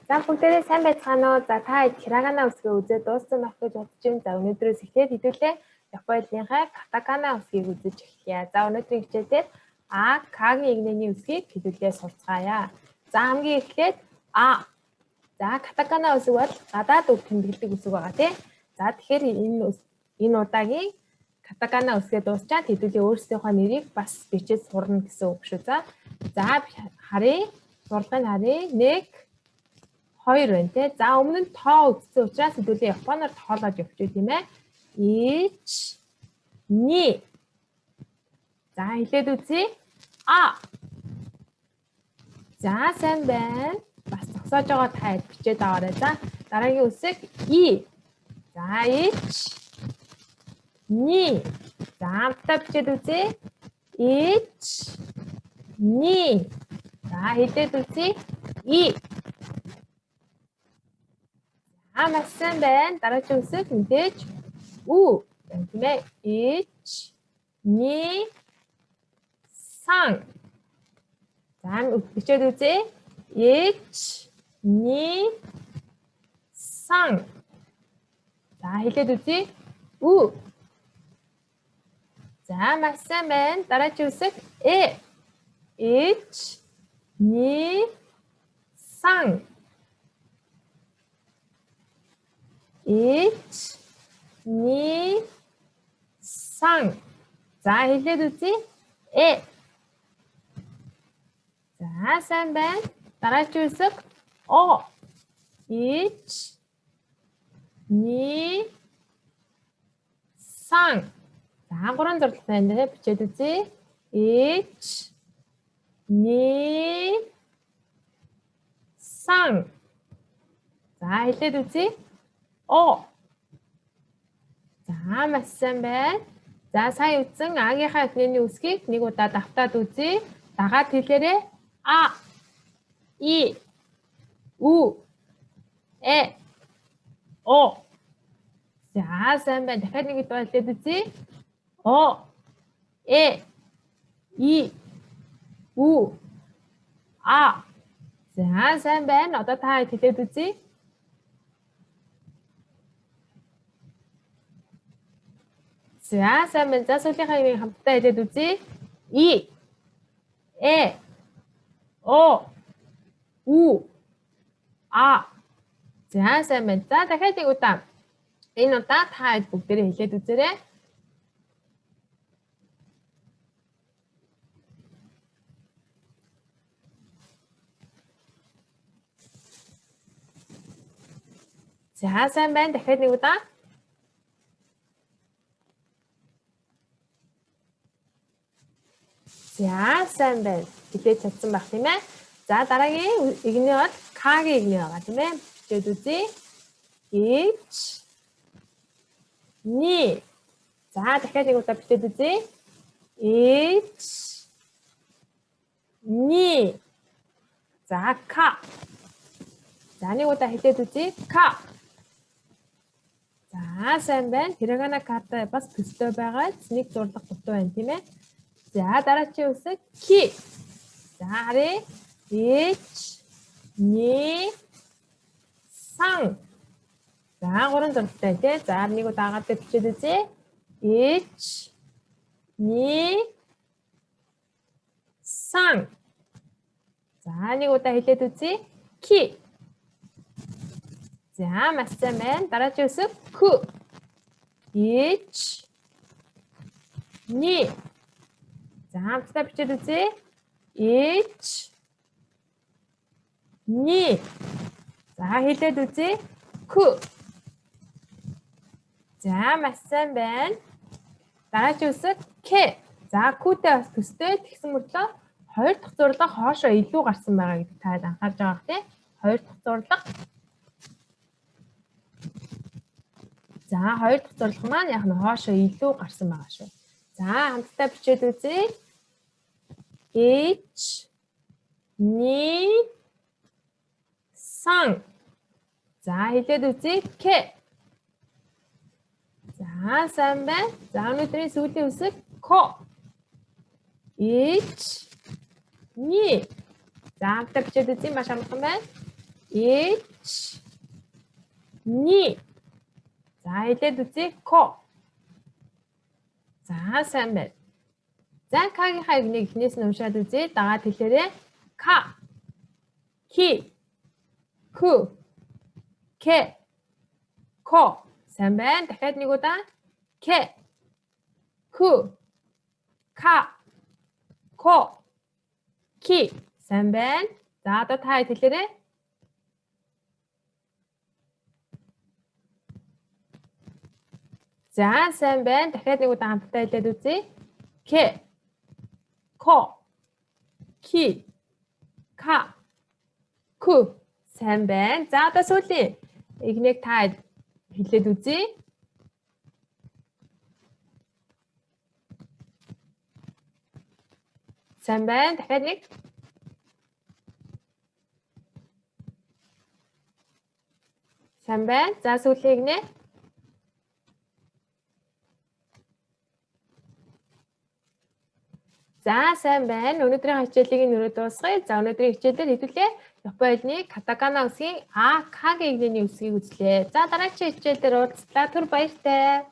За бүгдээрээ сайн байцгаана уу? За та хирагана үсгээ үзээд дууссан байх гэж бодож байна. За өнөөдрөөс эхлээд хэдүүлээ Японы катакана үсгийг үзэж эхлэе. За өнөөдрийн хичээлээр А, К-гийн игнэний үсгийг хэдүүлээ сурцгаая. За хамгийн эхлээд А. За катакана үсэг бол гадаад үг тэмдэглэдэг үсэг байгаа тийм. За тэгэхээр энэ удаагийн катакана үсгээ дуусчаад хэдүүлээ өөрсдийнхөө нэрийг бас бичиж сурна гэсэн үг шүү. За харъя. Сурлагыг харъя. 1 2 байна тий. За өмнө нь тоо үзсэн учраас хэдүүлээ японоор тоолоод явчих тийм ээ. 1 2 За хэлээд үзье. А. За сайн байна. Бас зогсоож байгаа та бичээд аваарай. За дараагийн үсэг И. За 1 2 За хамтдаа бичээд үзье. 1 2 За хэлээд үзье. И. Маш сайн байна. Дараагийн үсэг мэдээж Ү. Тийм ээ. 1 2 3 За бичээд үзье. 1 2 3 За хэлээд үзье. Ү. За маш сайн байна. Дараагийн үсэг Э. 1 2 3 1 2 3 За хэлээд үзье. Э. За сайн байна. Дараагийн үсэг О. 1 2 3 За гурван зурлал байна. Бичээд үзье. 1 2 3 За хэлээд үзье. О. За маш сайн байна. За сайн үзсэн А-гийнхаа эхнээний үсгийг нэг удаа давтаад үзье. Дагаад хэлээрэй. А. И. Ү. Э. О. За сайн байна. Дахиад нэг удаа хэлээд үзье. О. Э. И. Ү. А. За сайн байна. Одоо та хэлээд үзье. За сайн байна. За сүүлийнхаа нэг хамтдаа хэлээд үзье. И. Э. О. Ү. А. За сайн байна. За дахиад нэг удаа. Энэ удаа та бүгдээрээ хэлээд үзээрэй. За сайн байна. Дахиад нэг удаа. За сайн байна. Хэлээд чадсан байх тийм ээ. За дараагийн игнэ бол К-гийн игнэ байгаа тийм ээ. Бичээд үзье. 1 2 За дахиад нэг удаа бичээд үзье. 1 2 За К. За нэг удаа хэлээд үзье. К. За сайн байна. Хирагана карта бас төстэй байгаа. Нэг зурлах дутуу байна тийм ээ. За дараагийн үсэг Ки. За харъя. 1 2 3 За гурван зурлалтай тий. За нэг удаа агаадаа бичээд үзье. 1 2 3 За нэг удаа хэлээд үзье. Ки. За маш сайн байна. Дараагийн үсэг К. 1 2 За хамтдаа бичээд үзье. 1 2 За хэлээд үзье. К. За маш сайн байна. Дараагийн үсэг К. За Q-тэй бас төстэй. Тэгсэн мөртлөө хоёр дахь зурлага хоошоо илүү гарсан байгаа гэдэг та анхаарж байгаа тийм. Хоёр дахь зурлага. За хоёр дахь зурлага маань яг нь хоошоо илүү гарсан байгаа шүү. За хамтдаа бичээд үзье. 1 2 3 За хэлээд үзье. К. За сайн байна. За өнөөдрийн сүүлийн үсэг К. 1 2 За хамтдаа бичээд үзье. Маш амархан байна. 1 1 2 За хэлээд үзье. Ко. За сайн байна. За К-гийнхаа игнийг эхнээс нь уншаад үзье. Дагаад хэлээрэй. К. Ки. Ку. К. Ко. Сайн байна. Дахиад нэг удаа. К. Ку. К. Ко. Ки. Сайн байна. За одоо та хэлээрэй. За сайн байна. Дахиад нэг удаа хамтдаа хэлээд үзье. К. Ко. Ки. К. Ку. Сайн байна. За одоо сүүлийн игнийг та хэлээд үзье. Сайн байна. Дахиад нэг. Сайн байна. За сүүлийн игнээ. За сайн байна. Өнөөдрийн хичээлийг нөрөө дуусгая. За өнөөдрийн хичээлээр хэдүүлээ Японы катакана үсгийн А, К-гийн игний үсгийг үзлээ. За дараагийн хичээлээр уулзлаа. Түр баяртай.